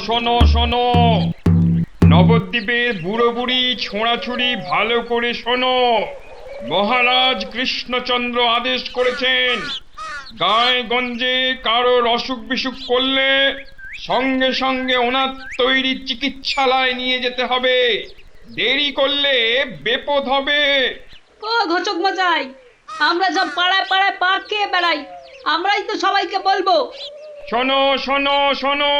শোনো শোনো, নবদ্বীপের বুড়ো বুড়ি ছোঁড়াছুড়ি ভালো করে শোনো। মহারাজ কৃষ্ণচন্দ্র আদেশ করেছেন, গায়ে গঞ্জে কারোর অসুখ বিসুখ করলে সঙ্গে সঙ্গে ওনার তৈরি চিকিৎসালয় নিয়ে যেতে হবে। দেরি করলে বিপদ হবে। ও ঘোচক মশাই, আমরা সব পাড়ায় পাড়ায় পা খেয়ে বেড়াই, আমরাই তো সবাইকে বলবো। শোনো শোনো শোনো,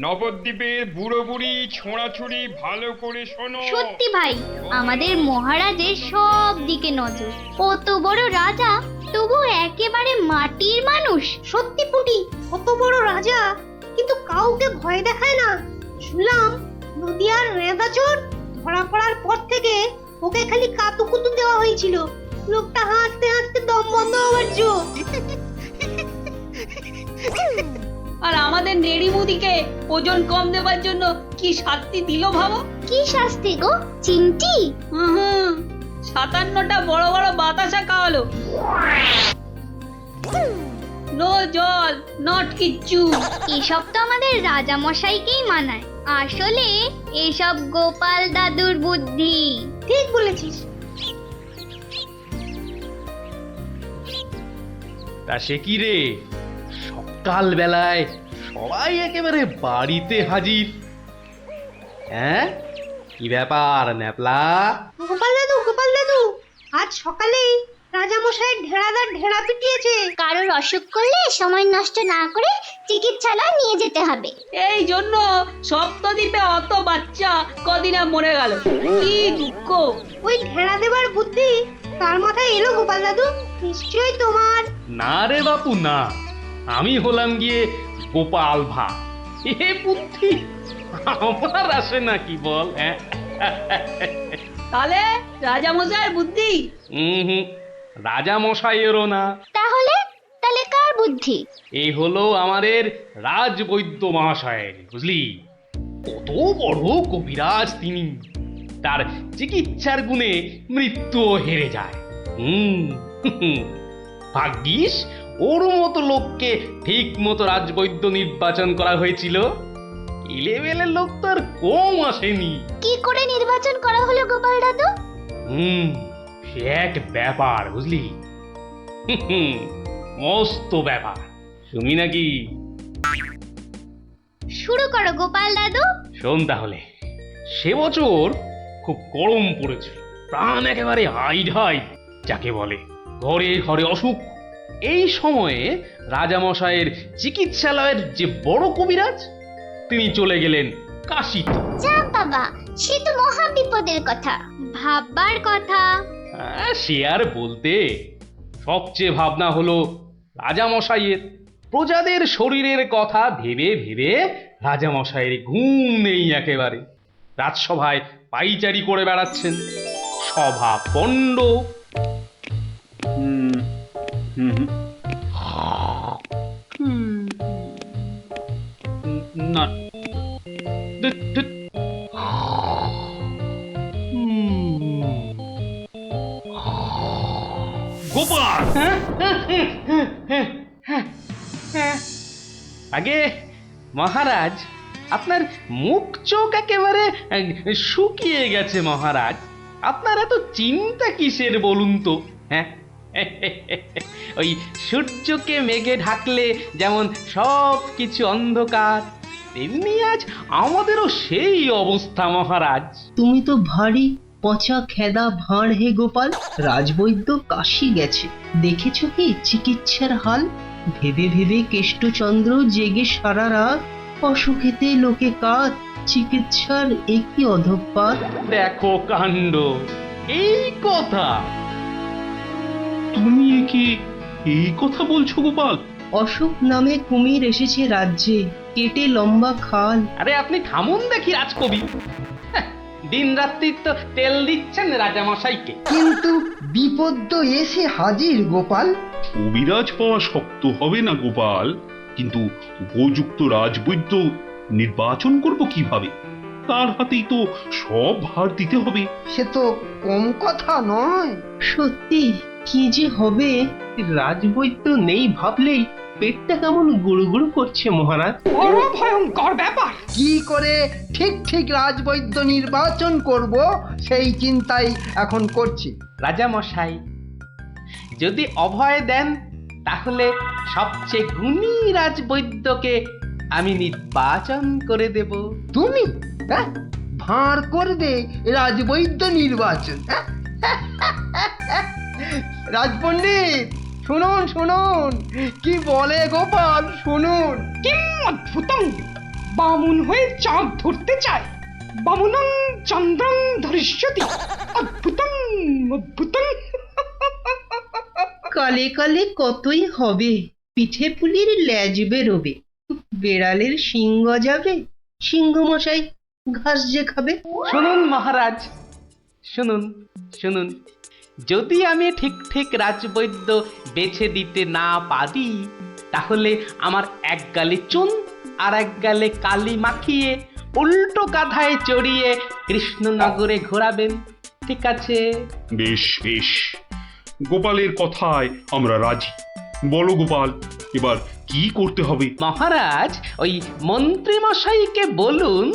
নবদ্বীপের বুড়ো বুড়ি ছোঁড়াছুড়ি ভালো করে শোনো। সত্যি ভাই, আমাদের মহারাজের সব দিকে নজর। কত বড় রাজা, তবু একেবারে মাটির মানুষ। সত্যি পুটি, কত বড় রাজা কিন্তু কাউকে ভয় দেখায় না। শুনলাম নদিয়ার রেঁদাচোর ধরা পড়ার পর থেকে ওকে খালি কাতুকুতু দেওয়া হয়েছিল। লোকটা হাসতে হাসতে দম বন্ধ হওয়ার জো। আর আমাদের নেড়িমুদিকে ওজন কম দেওয়ার জন্য কি শাস্তি দিল ভাবো। কি শাস্তি গো চিমটি? হুম, 57টা বড় বড় বাতাসা খাওয়ালো। নো জল, নট কিচ্ছু। এসব তো আমাদের রাজা মশাইকেই মানায়। আসলে এসব গোপাল দাদুর বুদ্ধি। ঠিক বলেছিস। তা সে কি রে, সকাল বেলায় সবাই একেবারে বাড়িতে হাজির। হ্যাঁ, কি ব্যাপার ন্যাপলা? গোপাল দাদু, আজ সকালেই রাজামশাই ঢেড়াদার ঢেড়া পিটিয়েছে। কারোর অসুখ করলে সময় নষ্ট না করে চিকিৎসালয়ে নিয়ে যেতে হবে। এই জন্য সপ্তদ্বীপে অত বাচ্চা কদিনে মরে গেল। কি দুঃখ। ওই ঢেড়া দেবার বুদ্ধি তার মাথায় এলো গোপাল দাদু? নিশ্চয়ই তোমার। না রে বাপু না, আমি হলাম গিয়ে গোপাল ভা। এ বুদ্ধি আমার আসে নাকি বল? হ্যাঁ, তাহলে রাজামশাইয়ের বুদ্ধি? হুম, রাজা মশাইয়েরও না। তাহলে কার বুদ্ধি? এই হলো আমাদের রাজবৈদ্য মহাশয়ের, বুঝলি? কত বড় কবিরাজ তিনি, তার চিকিৎসার গুণে মৃত্যুও হেরে যায়। ভাগ্যিস ওর মতো লোককে ঠিক মতো রাজবৈদ্য নির্বাচন করা হয়েছিল। ইলেভেলের লোক তো আর কম আসেনি। কি করে নির্বাচন করা হলো গোপাল দাদু? সে এক ব্যাপার, বুঝলি? মস্ত ব্যাপার, শুনি নাকি? শুরু করো গোপাল দাদু। শোন তাহলে, সে বছর খুব গরম পড়েছিল, প্রাণ একেবারে হাই যাকে বলে। ঘরে ঘরে অসুখ। এই সময়ে রাজামশাইয়ের চিকিৎসালয়ের যে বড় কবিরাজ, তিনি চলে গেলেন কাশীতে। যা বাবা, সে তো মহা বিপদের কথা, ভাববার কথা। সে আর বলতে, সবচেয়ে ভাবনা হলো রাজামশাইয়ের। প্রজাদের শরীরের কথা ভেবে ভেবে রাজামশাইয়ের ঘুম নেই একেবারে। রাজসভায় পাইচারি করে বেড়াচ্ছেন, সভা পণ্ড। না, গোপাল! আগে মহারাজ, আপনার মুখ চোখ একেবারে শুকিয়ে গেছে মহারাজ। আপনার এত চিন্তা কিসের বলুন তো? হ্যাঁ, ওই সূর্যকে মেঘে ঢাকলে যেমন সব কিছু অন্ধকার, তেমনি আজ আমাদেরও সেই অবস্থা মহারাজ। তুমি তো ভারী পচা খেদা ভাঁড় হে গোপাল। রাজবৈদ্য কাশী গেছে, দেখেছো কি চিকিৎসার হাল? ভেবে ভেবে কেষ্টচন্দ্র জেগে সারা রাত, অসুখেতে লোকে কাত, চিকিৎসার একই অধঃপাত। দেখো কাণ্ড, এই কথা তুমি কি এই কথা বলছো গোপাল? অসুখ নামে কুমির এসেছে রাজ্যে, কেটে লম্বা খাল। আরে আপনি থামুন দেখি রাজকবি। দিন রাত্রি তো তেল দিচ্ছেন রাজামশাইকে। কিন্তু বিপদ তো এসে হাজির গোপাল। কবিরাজ পাওয়া শক্ত হবে না গোপাল, কিন্তু উপযুক্ত রাজবৈদ্য নির্বাচন করব কিভাবে? তার হাতেই তো সব ভার দিতে হবে। সে তো কম কথা নয়। সত্যি কি যে হবে, রাজবৈদ্য নেই ভাবলেই পেটটা কেমন গুড়ুগুড়ু করছে মহারাজ। বড় ভয়ঙ্কর ব্যাপার। কি করে ঠিক ঠিক রাজবৈদ্য নির্বাচন করব সেই চিন্তাই এখন করছি। রাজা মশাই, যদি অভয় দেন তাহলে সবচেয়ে গুণী রাজবৈদ্যকে আমি নির্বাচন করে দেব। তুমি হ্যাঁ ভাঁড় করবে রাজবৈদ্য নির্বাচন, হ্যাঁ? রাজপণ্ডিত শুনুন শুনুন কি বলে গোপাল, শুনুন। কিম অদ্ভুতং, বামুন হয়ে চাঁদ ধরতে চায়। বামুনং চন্দ্রং ধরিষ্যতি। অদ্ভুতং অদ্ভুতং। কালে কালে কতই হবে, পিঠে পুলির ল্যাজ বেরোবে, বেড়ালের সিংহ যাবে, সিংহ মশাই ঘাস যে খাবে। শুনুন মহারাজ, শুনুন শুনুন, যদি আমি ঠিক ঠিক রাজবৈদ্য বেছে দিতে না পারি তাহলে আমার এক গালে চুন আর এক গালে কালি মাখিয়ে উল্টো কাঁধায় চড়িয়ে কৃষ্ণনগরে ঘোরাবেন, ঠিক আছে? বেশ বেশ, গোপালের কথায় আমরা রাজি। বলো গোপাল, এবার কি করতে হবে? মহারাজ, ওই মন্ত্রী মশাইকে বলুন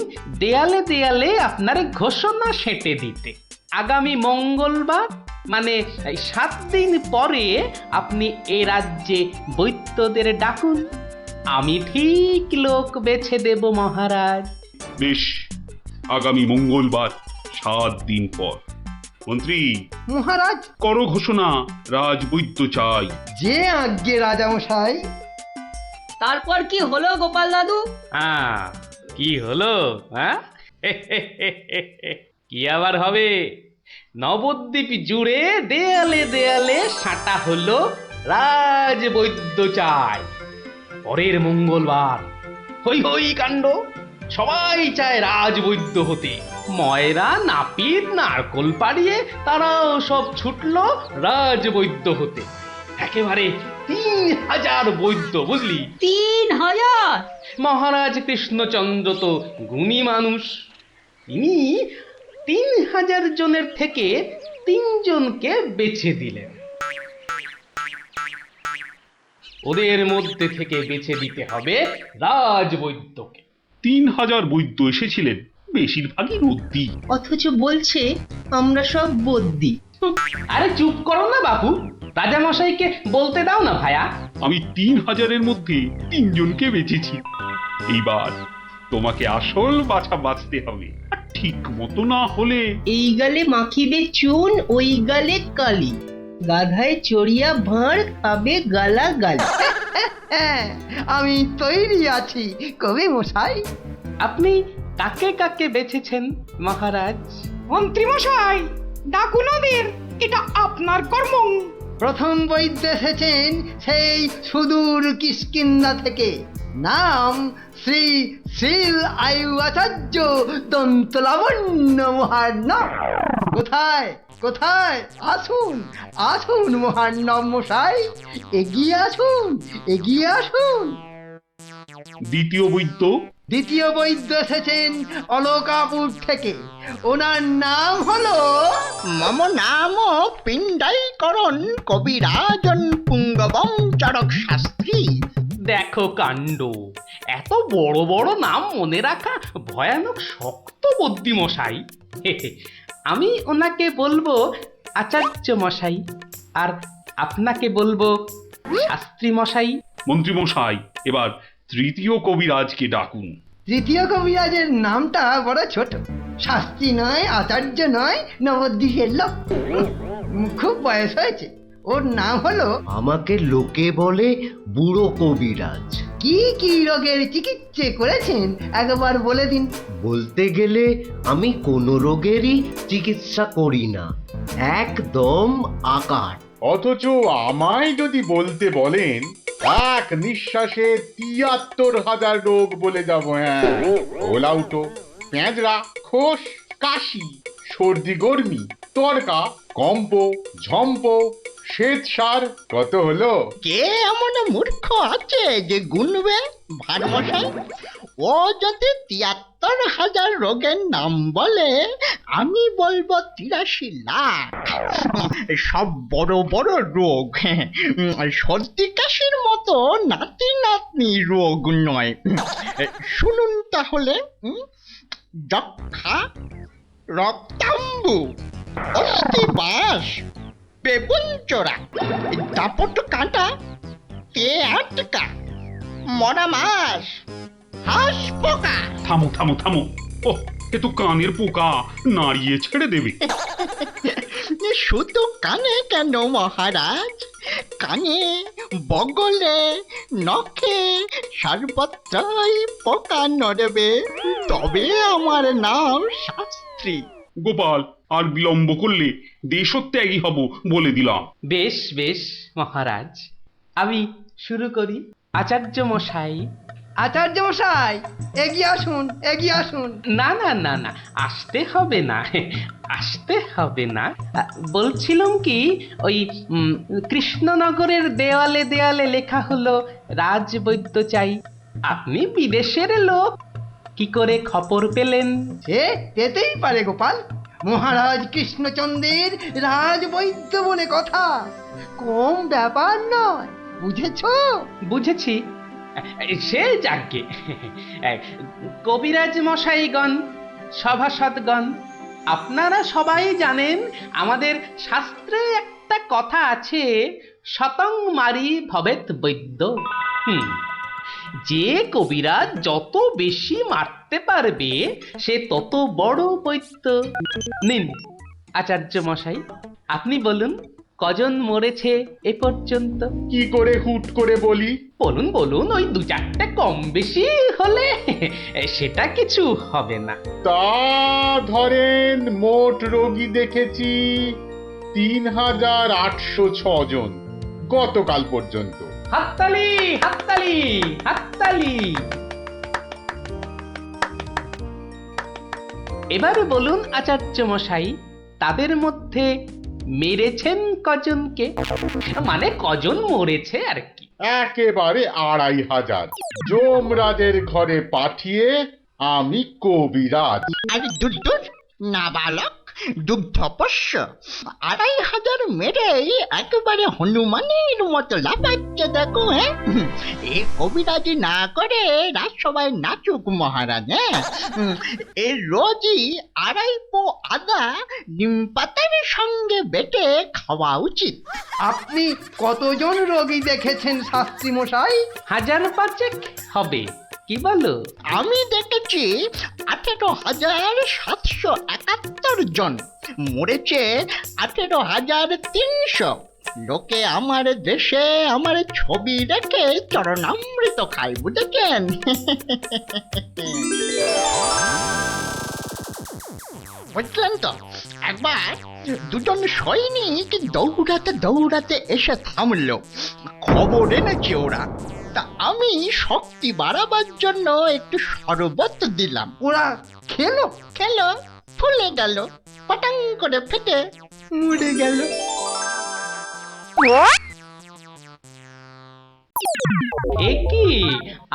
দেয়ালে দেয়ালে আপনার ঘোষণা সেঁটে দিতে। আগামী মঙ্গলবার মানে 7 দিন পরে আপনি এ রাজ্যে বৈদ্যদের ডাকুন, আমি ঠিক লোক বেছে দেব মহারাজ। বেশ, আগামী মঙ্গলবার 7 দিন পর। মন্ত্রী, মহারাজ, করো ঘোষণা, রাজবৈদ্য চাই। যে আজ্ঞে রাজামশাই। তারপর কি হলো গোপাল দাদু? হ্যাঁ, কি হলো? হ্যাঁ, কি আবার হবে? নবদ্বীপ জুড়ে দেয়ালে দেয়ালে সাঁটা হলো রাজবৈদ্য চাই। পরের মঙ্গলবার হই হই কাণ্ড, সবাই চায় রাজবৈদ্য হতে। ময়রা নাপিত নারকোল পাড়িয়ে তারাও সব ছুটলো রাজবৈদ্য হতে। একেবারে 3000 বৈদ্য, বুঝলি? 3000? মহারাজ কৃষ্ণচন্দ্র তো গুণী মানুষ, তিনি 3000 জনের থেকে 3 জনকে বেছে দিলেন। ওদের মধ্যে থেকে বেছে দিতে হবে রাজবৈদ্যকে। 3000 বৈদ্য এসেছিলেন, বেশিরভাগই রদ্দি। অথচ বলছে আমরা সব বদ্যি। আরে চুপ করো না বাবু, রাজামশাইকে বলতে দাও না ভায়া। আমি 3000-এর মধ্যে 3 জনকে বেঁচেছি। এইবার তোমাকে আসল বাছা বাঁচতে হবে, আর ঠিক মতো না হলে এই গালে মাখিবে চুন, ওই গালে কালি, গাধায় চড়িয়া ভাঁড় খাবে গালা গালি। হ্যাঁ, আমি তৈরি আছি কবি মশাই। আপনি কাকে কাকে বেছেছেন মহারাজ? মন্ত্রী মশাই, ডাকুন ওদের, এটা আপনার কর্ম। প্রথম বৈদ্য এসেছেন সেই সুদূর কিষ্কিন্ধা থেকে, নাম শ্রী শ্রীল আয়ু আচার্য দন্তলাবণ্য মহার্ণব। কোথায় কোথায়? আসুন আসুন মহার্ণব মশাই, এগিয়ে আসুন এগিয়ে আসুন। দ্বিতীয় বৈদ্য? দ্বিতীয় বৈদ্য এসেছেন অলকাপুর থেকে, ওনার নাম হলো মম নাম পিণ্ডাইকরণ কবিরাজন পুঙ্গবং চরক শাস্ত্রী। দেখো কাণ্ড, এত বড় বড় নাম মনে রাখা ভয়ানক শক্ত বুদ্ধি মশাই। আমি ওনাকে বলবো আচার্য মশাই, আর আপনাকে বলবো শাস্ত্রী মশাই। মন্ত্রী মশাই, এবার তৃতীয় কবিরাজকে ডাকুন। তৃতীয় কবিরাজের নামটা বড় ছোট, শাস্ত্রী নয়, আচার্য নয়, নবদ্বীপের লোক, খুব বয়স হয়েছে। ওর নাম হলো, আমাকে লোকে বলে বুড়ো কবিরাজ। কি কি রোগের চিকিৎসা করেছেন একবার বলে দিন। বলতে গেলে আমি কোনো রোগেরই চিকিৎসা করি না, একদম আকার। অথচ আমায় যদি বলতে বলেন, এক নিঃশ্বাসে ৭৩,০০০ রোগ বলে যাব। হ্যাঁ, ওলাউটো, পেঁজরা, খোস, কাশি, সর্দি গর্মি, তরকা, কম্প, ঝম্প, শ্বেত সার, কত হলো? কে এমন মূর্খ আছে যে গুনবে ভারমশাই? ও যদি ৭৩ ৭৭,০০০ রোগের নাম বলে আমি বলবো ৮৩,০০,০০০। সব বড় বড় রোগ, সর্দি কাশির মতো নাতি নাতনি রোগ নয়। শুনুন তাহলে, যক্ষা, রক্তাম্বু, অস্থিবাস, বেগুন চোরা, দাপট কাঁটা, তে আটকা, মরা মাছ, হাঁস পোকা। থামো থামো থামো, ও এ তো কানের পোকা, নাড়িয়ে ছেড়ে দেবে। শুধু কানে কেন মহারাজ, কানে, বগলে, নখে সর্বত্রই পোকা নড়বে, তবে আমার নাম শাস্ত্রী। গোপাল, আর বিলম্ব করলে দেশত্যাগী হব বলে দিলাম। বেশ বেশ মহারাজ, আমি শুরু করি। আচার্য মশাই। আচার্য মশাই, এগিয়ে আসুন, এগিয়ে আসুন। না না না না, আসতে হবে না, আসতে হবে না। বলছিলাম কি, ওই কৃষ্ণনগরের দেওয়ালে দেওয়ালে লেখা হলো রাজবৈদ্য চাই। আপনি বিদেশের লোক, কি করে খবর পেলেন? সে পেতেই পারে গোপাল, মহারাজ কৃষ্ণচন্দ্রের রাজবৈদ্য বলে কথা, কম ব্যাপার নয়, বুঝেছো? বুঝেছি, সে যাকে। কবিরাজ মশাইগণ, সভাসদগণ, আপনারা সবাই জানেন আমাদের শাস্ত্রে একটা কথা আছে, শতং মারি ভবেত বৈদ্য। যে কবিরাজ যত বেশি মারতে পারবে সে তত বড় বৈদ্য। নিন আচার্য মশাই, আপনি বলুন কজন মরেছে এ পর্যন্ত? কি করে হুট করে বলি? বলুন বলুন, ওই ২-৪টে কম বেশি হলে সেটা কিছু হবে না। তা ধরেন মোট রোগী দেখেছি ৩,৮০৬ জন গতকাল পর্যন্ত। হাততালি হাততালি হাততালি। এবার বলুন আচার্য মশাই, তাদের মধ্যে মেরেছেন কজনকে? মানে কজন মরেছে আর কি। একেবারে ২৫০০। যমরাজের ঘরে পাঠিয়ে আমি কবিরাজ। আর দুধ নাবালক, দুগ্ধপোষ্য, ২৫০০ মেরেই একেবারে হনুমানের মতো লাফাচ্ছে দেখো। হ্যাঁ, এ কবিরাজি না করে রাজসভায় নাচুক মহারাজ। হ্যাঁ, এ রোজই ২.৫ পো আদা নিম পাতার সঙ্গে বেটে খাওয়া উচিত। আপনি কতজন রোগী দেখেছেন শাস্ত্রী মশাই? ৫০০ হবে, কি বলো? আমি দেখেছি ১৮,৭৭১ জন, মরেছে ১৮,৩০০। লোকে আমার দেশে আমার ছবি রেখে চরণামৃত খায়, বুঝেছেন? বুঝলেন তো? একবার দুজন সৈনিক দৌড়াতে দৌড়াতে এসে থামলো, খবর এনেছে ওরা। তা আমি শক্তি বাড়াবার জন্য একটু শরবত দিলাম। ওরা খেলো? খেলো, ফুলে গেল, পটাং করে ফেটে মরে গেল। এ কি,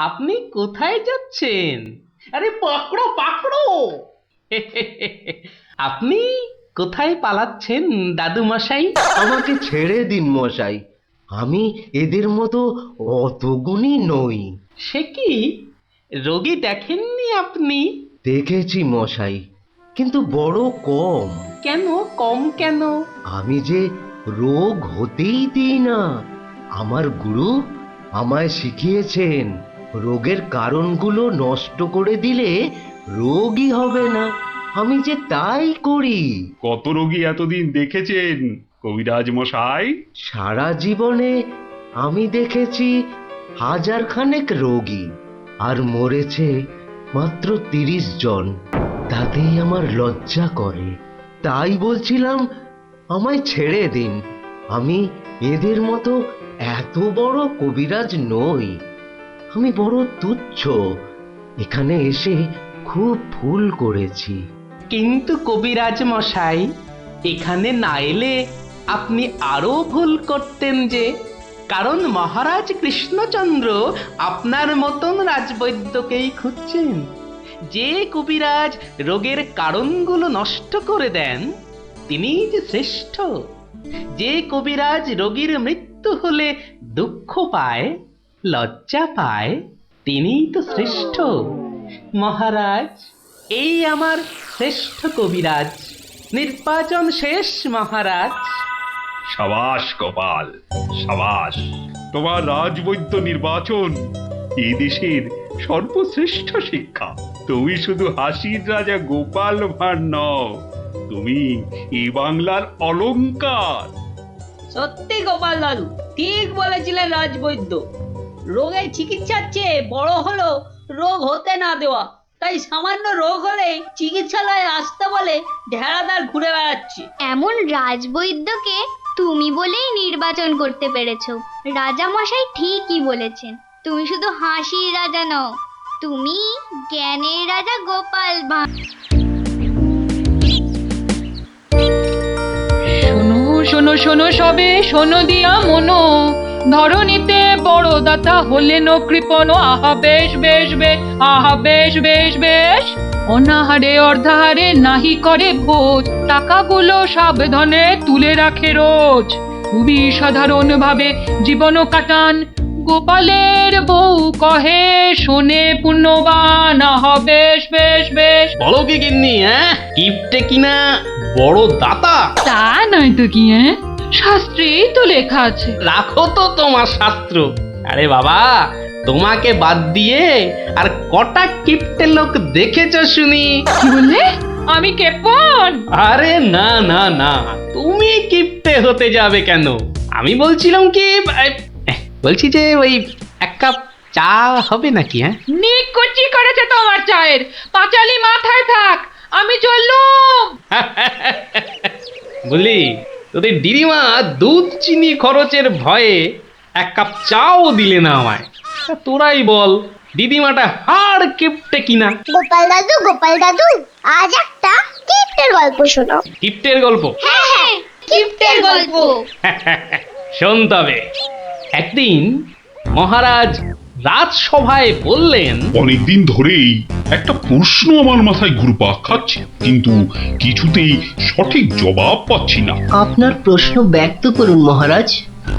আপনি কোথায় যাচ্ছেন? আরে পাকড়ো পাকড়ো। আপনি কোথায় পালাচ্ছেন দাদু মশাই? আমাকে ছেড়ে দিন মশাই, আমি এদের মতো অত গুণী নই। সে কি, রোগী দেখেননি আপনি? দেখেছি মশাই, কিন্তু বড় কম। কেন কম কেন? আমি যে রোগ হতেই দিই না। আমার গুরু আমায় শিখিয়েছেন, রোগের কারণগুলো নষ্ট করে দিলে রোগই হবে না। আমি যে তাই করি। কত রোগী এতদিন দেখেছেন কবিরাজ মশাই? সারা জীবনে আমি দেখেছি ১০০০ খানেক রোগী, আর মরেছে মাত্র ৩০ জন। তাতেই আমার লজ্জা করে। তাই বলছিলাম আমায় ছেড়ে দিন, আমি এদের মতো এত বড় কবিরাজ নই। আমি বড় তুচ্ছ, এখানে এসে খুব ভুল করেছি। কিন্তু কবিরাজ মশাই, এখানে না এলে আপনি আরো ভুল করতেন যে, কারণ মহারাজ কৃষ্ণচন্দ্র আপনার মতন রাজবৈদ্যকেই খুঁজছেন, যে কবিরাজ রোগের কারণগুলো নষ্ট করে দেন তিনিই যে শ্রেষ্ঠ। যে কবিরাজ রোগীর মৃত্যু হলে দুঃখ পায়, লজ্জা পায়, তিনিই তো শ্রেষ্ঠ। মহারাজ, এই আমার শ্রেষ্ঠ কবিরাজ। নির্বাচন শেষ মহারাজ। সাবাস গোপাল, সাবাস। তোমার রাজবৈদ্য নির্বাচন এই দেশের সর্বশ্রেষ্ঠ শিক্ষা। তুমি শুধু হাসির রাজা গোপাল ভাঁড় নও, তুমি এই বাংলার অলংকার। সত্যি গোপাল দাদু ঠিক বলেছিলেন রাজবৈদ্য। রোগের চিকিৎসার চেয়ে বড় হলো রোগ হতে না দেওয়া। তাই সামান্য রোগ হলে চিকিৎসালয়ে আসতে বলে ঢেড়াদার ঘুরে বেড়াচ্ছে। এমন রাজবৈদ্যকে তুমি বলেই নির্বাচন করতে পেরেছো। রাজামশাই ঠিকই বলেছেন, তুমি শুধু হাসির রাজা নও, তুমি জ্ঞানের রাজা গোপাল ভাঁড়। শোনো শোনো শোনো সবে, শোনো দিয়া মনো, ধরণীতে বড় দাতা হলেন কৃপণ। আহা বেশ বেশ বেশ, আহা বেশ বেশ বেশ। অনাহারে অর্ধাহারে নাহি করে ভোজ, টাকাগুলো সাবধানে তুলে রাখে রোজ। খুবই সাধারণ ভাবে জীবন কাটান, গোপালের বউ কহে শোনে পুণ্যবান। আহা বেশ বেশ বেশ। বলো কি গিন্নি, কিপটে কিনা বড় দাতা? তা নয় তো কি, শাস্ত্রেই তো লেখা আছে। রাখো তো তোমার শাস্ত্র। আরে বাবা, তোমাকে বাদ দিয়ে আর কটা কিপটে লোক দেখেছ শুনি? কি বললে? আমি কেপন? আরে না না না, তুমি কিপটে হতে যাবে কেন? আমি বলছিলাম কি, বলছি যে ওই এক কাপ চা হবে নাকি? নিকুচি করেছে তোমার চায়ের, পাঁচালি মাথায় থাক, আমি চললুম। বলি, তোদের দিদিমা দুধ চিনি খরচের ভয়ে এক কাপ চাও দিলে না আমায়। তোরাই বল, দিদিমাটা হাড় কিপটে কিনা? গোপাল দাদু, আজ একটা কিপ্টের গল্প শোনাও। কিপ্টের গল্প? হ্যাঁ, কিপ্টের গল্প। শোন তবে। একদিন মহারাজ রাজসভায় বললেন, অনেকদিন ধরেই একটা প্রশ্ন আমার মাথায় ঘুরপাক খাচ্ছে, কিন্তু কিছুতেই সঠিক জবাব পাচ্ছি না। আপনার প্রশ্ন ব্যক্ত করুন মহারাজ,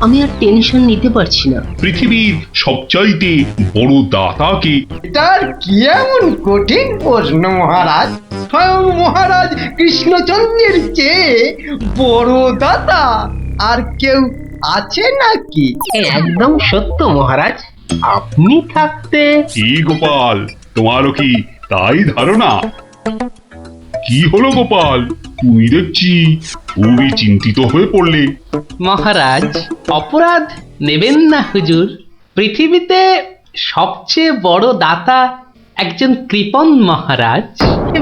আমি আর টেনশন নিতে পারছি না। পৃথিবীর সবচাইতে বড় দাতাকে? এটার কি এমন কঠিন প্রশ্ন মহারাজ? স্বয়ং মহারাজ কৃষ্ণচন্দ্রের চেয়ে বড় দাতা আর কেউ আছে নাকি? একদম সত্য মহারাজ, আপনি থাকতে। কি গোপাল, তোমারও কি তাই ধারণা? কি হলো গোপাল, তুমি দেখছি খুবই চিন্তিত হয়ে পড়লে। মহারাজ অপরাধ নেবেন না হুজুর, পৃথিবীতে সবচেয়ে বড় দাতা একজন কৃপণ মহারাজ।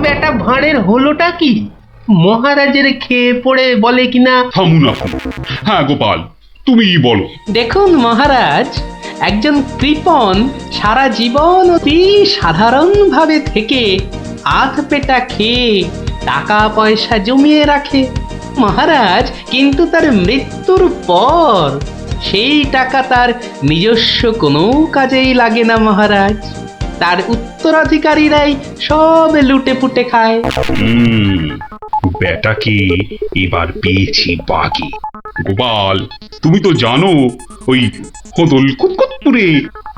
বেটা ভাঁড়ের হলোটা কি? মহারাজের খেয়ে পড়ে বলে কিনা। থামুন আপনি। হ্যাঁ গোপাল, তুমিই বলো। দেখুন মহারাজ, একজন কৃপণ সারা জীবন অতি সাধারণভাবে থেকে আধ পেটা খেয়ে টাকা পয়সা জমিয়ে রাখে মহারাজ, কিন্তু তার মৃত্যুর পর সেই টাকা তার নিজস্ব কোনো কাজেই লাগে না মহারাজ। তার উত্তরাধিকারীরাই সব লুটে পুটে খায়। বেটাকে এবার পেয়েছি বাকি। গোপাল, তুমি তো জানো ওই হদল কুতকুতপুরে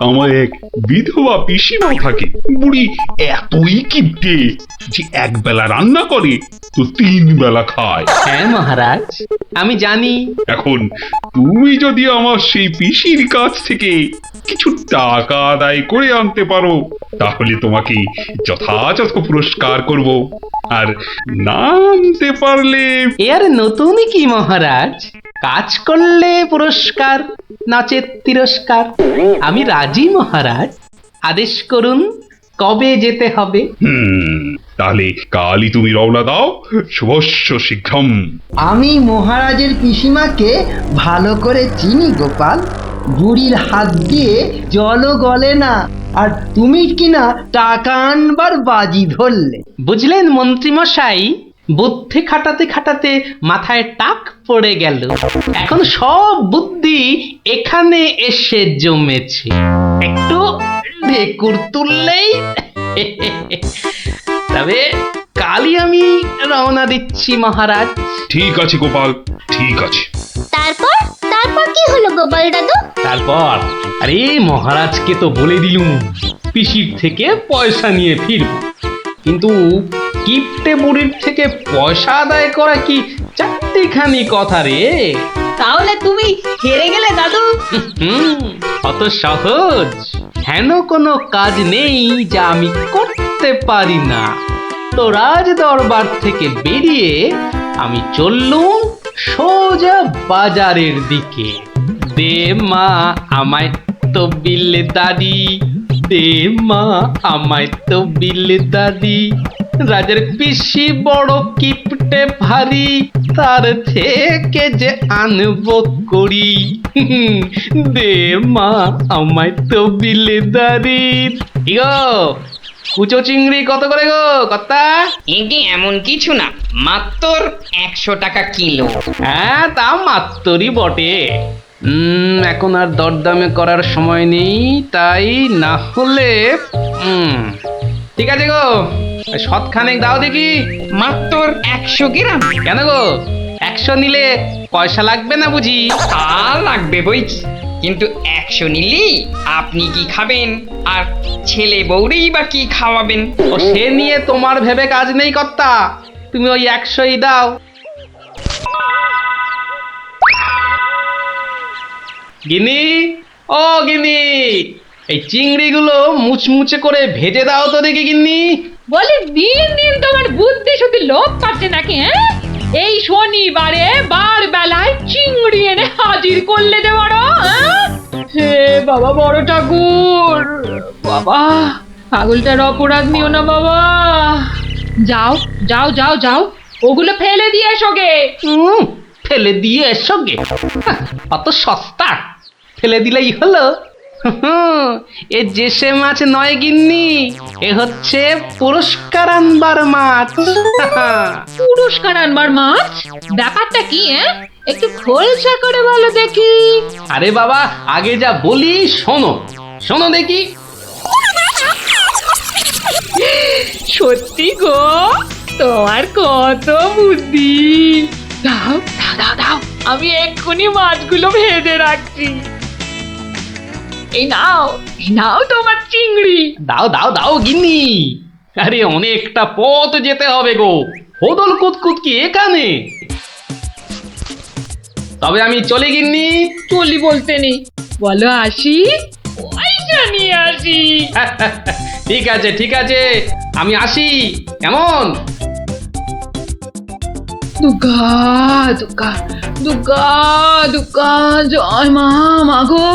আমার এক বিধবা পিসিমা থাকে। বুড়ি এতই কিপটে যে এক বেলা রান্না করে তো 3 বেলা খায়। হ্যাঁ মহারাজ, আমি জানি। এখন তুমি যদি আমার সেই পিসির কাছ থেকে কিছু টাকা আদায় করে আনতে পারো, তাহলে তোমাকে যথাযথ পুরস্কার করব। আর না আনতে পারলে? এর নতুন কি মহারাজ, কাজ করলে পুরস্কার, নচেৎ তিরস্কার। আমি রাজি মহারাজ, আদেশ করুন কবে যেতে হবে। তাহলে কালই তুমি রওনা দাও, শুভস্য শীঘ্রম। আমি মহারাজের পিসিমাকে ভালো করে চিনি গোপাল, বুড়ির হাত দিয়ে জলও গলে না, আর তুমি কিনা টাকা আনবার বাজি ধরলে। বুঝলেন মন্ত্রী মশাই, বুদ্ধি খাটাতে খাটাতে মাথায় টাক পড়ে গেল। এখন সব বুদ্ধি এখানে এসে জমেছে। একটু ঢেকুর তুললেই তবে কালই আমি রওনা দিচ্ছি মহারাজ। ঠিক আছে গোপাল, ঠিক আছে। তারপর তারপর কি হলো গোপাল দাদু? তারপর আরে মহারাজকে তো বলে দিলুম পিসির থেকে পয়সা নিয়ে ফিরব, কিন্তু কিপ্টে বুড়ির থেকে পয়সা আদায় করা কি চারটিখানি কথা রে। তাহলে তুমি হেরে গেলে দাদু। অত সহজ হেন কোনো কাজ নেই যা আমি করতে পারি না। তো রাজ দরবার থেকে বেরিয়ে আমি চললুম সোজা বাজারের দিকে। দে মা আমায় তো বিলে দাদি, দে মা আমায় তো বিলে দাদি। রাজার পিসি বড় কিপটে ভারী, তার থেকে যে আনবো করি। দে মা আমায় তো বিলে দাদি। ইগো কুচো চিংড়ি কত করে গো কর্তা? এগে এমন কিছু না, মাত্র 100 টাকা কিলো। হ্যাঁ তা মাত্রই বটে। এখন আর দরদামে করার সময় নেই, তাই না হলে ঠিক আছে গো, শতখানেক দাও দেখি। মাত্র 100 গ্রাম। কেন গো 100 নিলে পয়সা লাগবে না বুঝি? তা লাগবে বইছি, কিন্তু 100 নিলি আপনি কি খাবেন আর ছেলে বউরেই বা কি খাওয়াবেন? ও সে নিয়ে তোমার ভেবে কাজ নেই কর্তা, তুমি ওই 100ই দাও। গিনি, ও গিনি, এই চিংড়িগুলো মুচমুচে করে ভেজে দাও তো দেখি গিন্নি। বলি দিন দিন তোমার বুদ্ধি শুধু লোপ পাচ্ছে নাকি? হ্যাঁ, এই শনিবারে বার বেলায় চিংড়ি এনে হাজির করলে যে বড়। হে বাবা বড় ঠাকুর, বাবা পাগলটার অপরাধ নিও না বাবা। যাও যাও যাও যাও, ওগুলো ফেলে দিয়ে এসো গে। ফেলে দিয়ে এসো গে? অত সস্তা? ফেলে দিলেই হলো? এ যে সে মাছ নয় গিন্নি, এ হচ্ছে পুরস্কার আনবার মাছ। পুরস্কার আনবার মাছ? ব্যাপারটা কি? একটু খোলসা করে বলো দেখি। আরে বাবা আগে যা বলি শোনো, শোনো দেখি। সত্যি গো, তোমার কত বুদ্ধি। দাও দাও দাও দাও, আমি এক্ষুনি মাছগুলো ভেজে রাখছি। এই নাও তোমার চিংড়ি। দাও দাও দাও গিন্নি। আরে অনেকটা পথ যেতে হবে গো, হোদল কুতকুত কি এখানে? তবে আমি চলি গিন্নি। চলি বলতে নেই, বলো আসি, পয়সা নিয়ে আসি। ঠিক আছে ঠিক আছে, আমি আসি। কেমন? দুর্গা দুর্গা দুর্গা দুর্গা, জয় মা। মাগো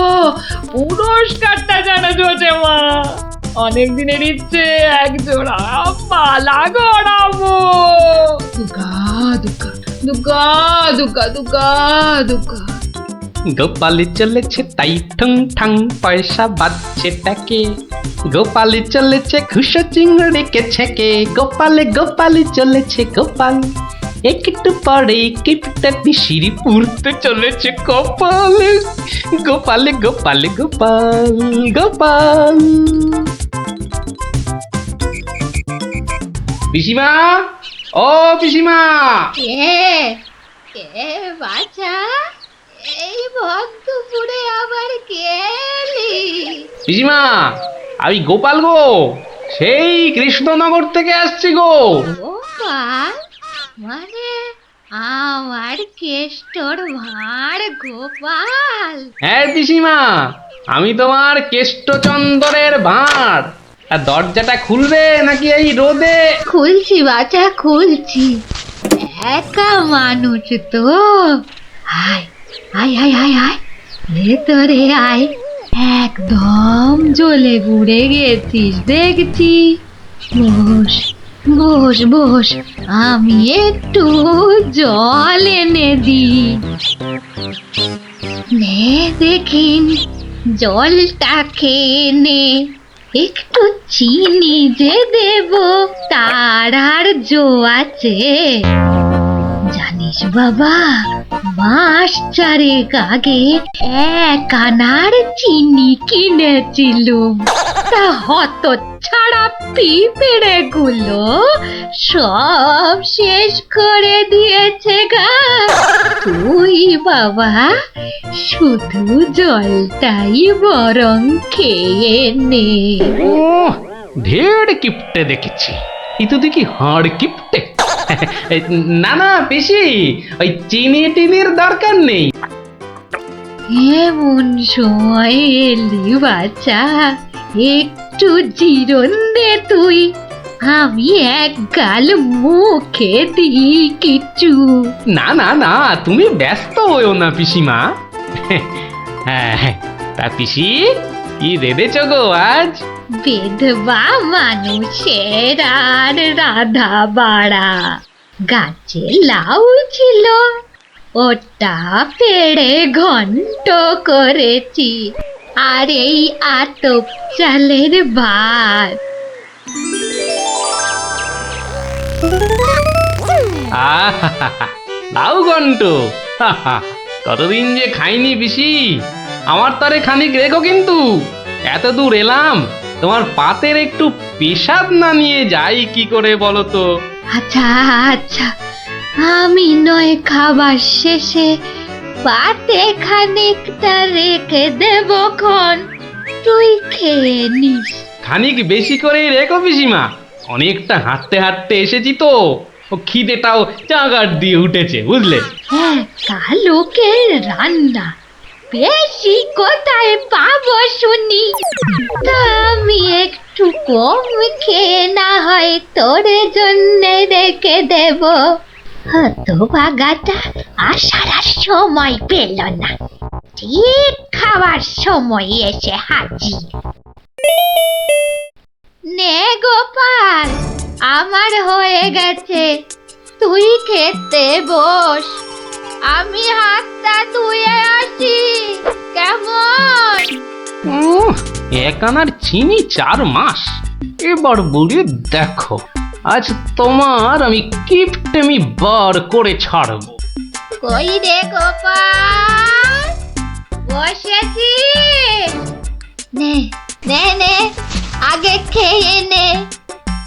পুরস্কারটা যেন জোটে মা, অনেক দিনের ইচ্ছে এক জোড়া মালা গড়াবো। দুর্গা দুর্গা দুর্গা দুর্গা দুর্গা দুর্গা। গোপালি চলেছে তাই ঠং ঠাং, পয়সা বাজছে টাকে। গোপালি চলেছে খুশো চিংড়িকে ছেকে। গোপালে গোপালি চলেছে গোপাল, একটু পরে কিপটা পিসির পুরতে চলেছে কপাল। গোপালে গোপালে গোপাল গোপাল। পিসিমা, ও পিসিমা। কে বাছা, এই ভক্তপুরে আবার কে এলি? পিসিমা আমি গোপাল গো, সেই কৃষ্ণনগর থেকে আসছি গো। গোপাল মানে আমার কেষ্টর ভাঁড় গোপাল? হ্যাঁ পিসিমা, আমি তোমার কেষ্টচন্দরের ভাঁড়। আর দরজাটা খুলবে নাকি এই রোদে? খুলছি বাছা খুলছি, একা মানুষ তো। আয় আয় আয় আয় আয়, ভেতরে আয়। একদম জ্বলে পুড়ে গেছিস দেখছি। বস বস বস, আমি একটু জল এনে দিই। নে দেখিন, জলটা খেয়ে নে। একটু চিনি যে দেব তার আর জো আছে? জানিস বাবা, মাস চারেক আগে 1 আনার চিনি কিনেছিলুম, তা হত ছাড়া পিঁপড়ে গুলো সব শেষ করে দিয়েছে গা। তুই বাবা শুধু জলটাই বরং খেয়ে নে। ও ঢের কিপটে দেখেছি, এই তো দেখি হাড় কিপটে। না না পিসি, ওই চিনি টিনির দরকার নেই। এমন সময় এলি বাচ্চা, একটু জিরন দে তুই, আমি এক গাল মুখে দিই কিছু। না না না, তুমি ব্যস্ত হইও না পিসিমা। হ্যাঁ, তা পিসি কি রেঁধেছ গো আজ? বিধবা মানুষের আর রাধা বাড়া। গাছে লাউ ছিল, ওটা পেড়ে ঘন্ট করেছি, আর এই আতপ চালের ভাত। লাউ ঘন্ট, কতদিন যে খাইনি পিসি, আমার তারে খানিক রেখো কিন্তু। এত দূর এলাম, তোমার পাতের একটু পেশাব না নিয়ে যাই কি করে বলো তো? আচ্ছা আচ্ছা, আমি নয় খাবার শেষে পাতে খানিকটা রেখে দেব খন, তুই খেয়ে নিস। খানিক বেশি করে রেখো পিসিমা, অনেকটা হাঁটতে হাঁটতে এসেছি তো, ও খিদেটাও চাগার দিয়ে উঠেছে বুঝলে। একা লোকের রান্না বেশি কোথায় পাবো শুনি? তা আমি একটু কম খেয়ে না হয় তোর জন্য রেখে দেব। হতভাগাটা আসার আর সময় পেল না, ঠিক খাবার সময় এসে হাজির। নে গোপাল, আমার হয়ে গেছে, তুই খেতে বস, আমি হাতটা ধুয়ে আসি কেমন? এক আনার চিনি 4 মাস, এবার বলে দেখো আজ তোমার আমি কিপটেমি বার করে ছাড়বো। কই রে গোপাল, বসেছি? নে নে নে, আগে খেয়ে নে,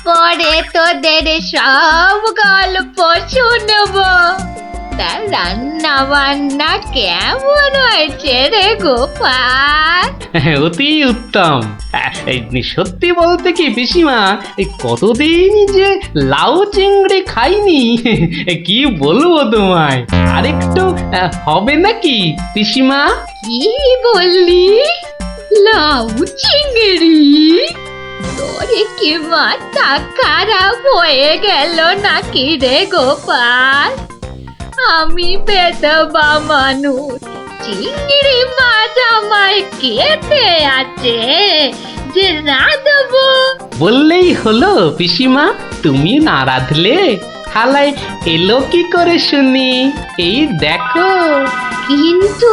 পরে তোদের সব গল্প শুনবো। তা রান্না বান্না কেমন হয়েছে রে গোপাল? অতি উত্তম। সত্যি বলতে কি পিসিমা, এই কতদিন যে লাউ চিংড়ি খাইনি, কি বলবো তোমায়। আরেকটু হবে নাকি পিসিমা? কি বললি? লাউ চিংড়ি? তোরে কি মাথা খারাপ হয়ে গেল নাকি রে গোপাল? আমি বেদবা মানুষ, চিংড়ি মাছ আমায় খেতে আছে যে রাঁধবো? বললেই হলো পিসিমা, তুমি না রাঁধলে থালায় এলো কি করে শুনি? এই দেখো। কিন্তু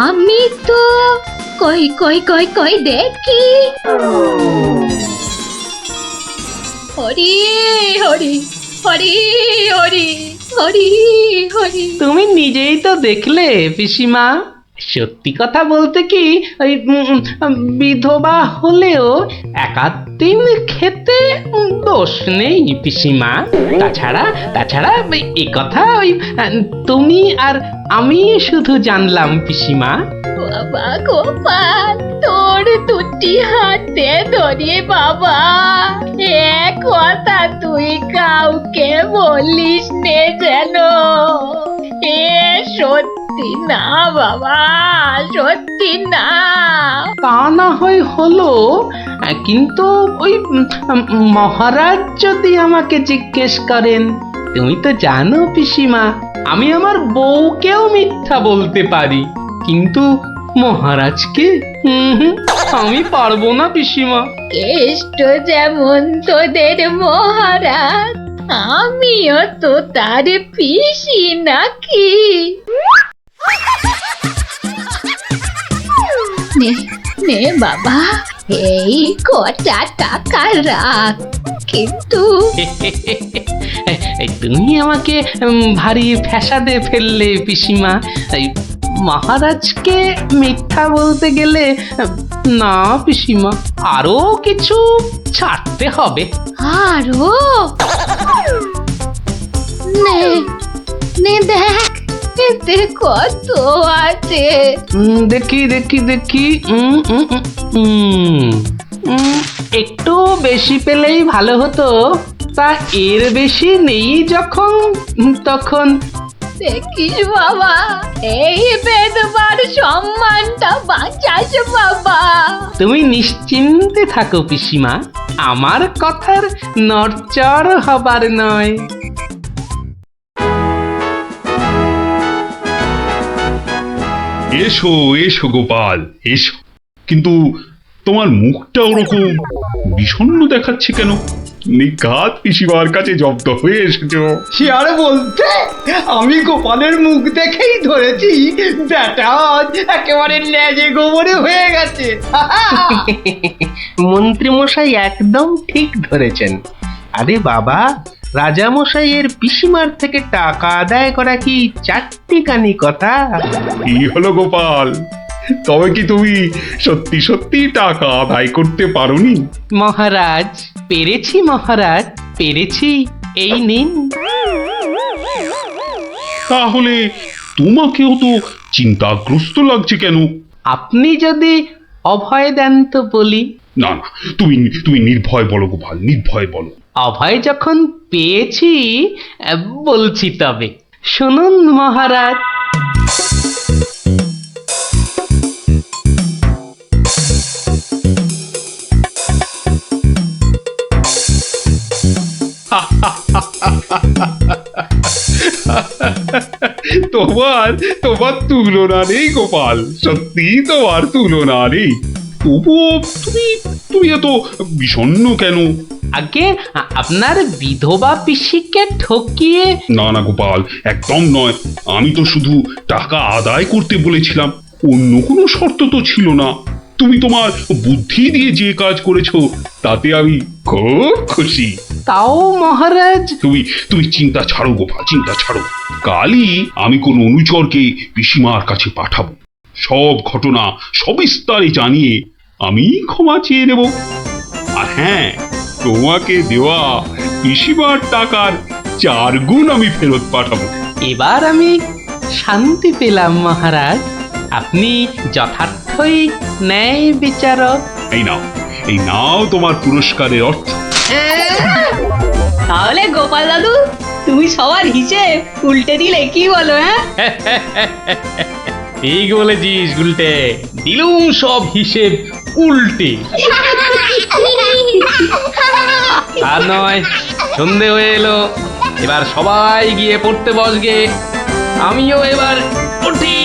আমি তো কই কই কই কই দেখি। হরি হরি হরি হরি হরি হরি। তুমি নিজেই তো দেখলে পিসিমা। সত্যি কথা বলতে কি, ওই বিধবা হলেও একাদিন খেতে দোষ নেই পিসিমা। তাছাড়া এই কথা ওই তুমি আর আমি শুধু জানলাম পিসিমা। বাবা গোপাল, তোর দুটি হাতে ধরে বাবা, এ কথা তুই কাউকে বলিস নে যেন। এ সত্যি না বাবা, সত্যি না। তা না হয় হলো, কিন্তু ওই মহারাজ যদি আমাকে জিজ্ঞেস করেন, তুমি তো জানো পিসিমা, আমি আমার বউকেও মিথ্যা বলতে পারি, কিন্তু মহারাজকে আমি পারবো না পিসিমা। কেষ্ট যেমন তোদের মহারাজ, আমিও তো তার পিসি নাকি। নে নে বাবা, এই কটা টাকা রাখ, কিন্তু এই তুমি আমাকে ভারী ফ্যাসাদে ফেললে পিসিমা। এই মহারাজকে মিথ্যা বলতে গেলে না পিসিমা, আরো কিছু ছাড়তে হবে। আরো নে নে দেখ এতে কত আছে। দেখি দেখি দেখি, একটু বেশি পেলেই ভালো হতো, তা এর বেশি নেই যখন, তখন দেখিস বাবা, এই বেদবার সম্মানটা বাঁচাস বাবা। তুমি নিশ্চিন্তে থাকো পিসিমা, আমার কথার নড়চড় হবার নয়। এসো এসো গোপাল এসো, কিন্তু তোমার মুখটা ওরকম বিষণ্ণ দেখাচ্ছে কেন? নিঘাত পিসিমার কাছে জব্দ হয়ে এসেছো। সে আর বলতে, আমি গোপালের মুখ দেখেই ধরেছি ব্যাটা আজ একেবারে লেজে গোবরে হয়ে গেছে। মন্ত্রীমশাই একদম ঠিক ধরেছেন। আরে বাবা, রাজামশাইয়ের পিসিমার থেকে টাকা আদায় করা কি চারটিখানি কথা? কি হলো গোপাল, তবে কি তুমি সত্যি সত্যি টাকা আদায় করতে পারোনি? মহারাজ পেরেছি, মহারাজ পেরেছি, এই নিন। তাহলে তোমাকেও তো চিন্তাগ্রস্ত লাগছে কেন? আপনি যদি অভয় দেন তো বলি। না না, তুমি তুমি নির্ভয় বলো গোপাল, নির্ভয় বলো। অভয় যখন পেয়েছি বলছি, তবে শুনুন মহারাজ। তোমার তোমার তুলনা নেই গোপাল, সত্যি তোমার তুলনা নেই। তবুও তুমি তুমি এত বিষণ্ণ কেন? আগে আপনার বিধবা পিসিকে ঠকিয়ে। না না গোপাল, একদম নয়। আমি তো শুধু টাকা আদায় করতে বলেছিলাম, অন্য কোনো শর্ত তো ছিল না। তুমি তোমার বুদ্ধি দিয়ে যে কাজ করেছো তাতে আমি খুব খুশি। তাও মহারাজ। তুমি তুমি চিন্তা ছাড়ো গোপাল, চিন্তা ছাড়ো। কালই আমি কোন অনুচরকে পিসিমার কাছে পাঠাবো, সব ঘটনা সবিস্তারে জানিয়ে আমি ক্ষমা চেয়ে নেব। আর হ্যাঁ, তোমাকে দেওয়া পিসিমার টাকার 4 গুণ আমি ফেরত পাঠাবো। এবার আমি শান্তি পেলাম মহারাজ, আপনি যথার্থই ন্যায় বিচারক। এই নাও তোমার পুরস্কারের অর্থ। তাহলে গোপাল দাদু, তুমি সবার হিসেব উল্টে দিলে, কি বলো? হ্যাঁ ঠিক বলেছিস গুলটে, দিলুম সব হিসেব উল্টে। আর নয়, সন্ধে হয়ে এলো, এবার সবাই গিয়ে পড়তে বসগে, আমিও এবার উঠি।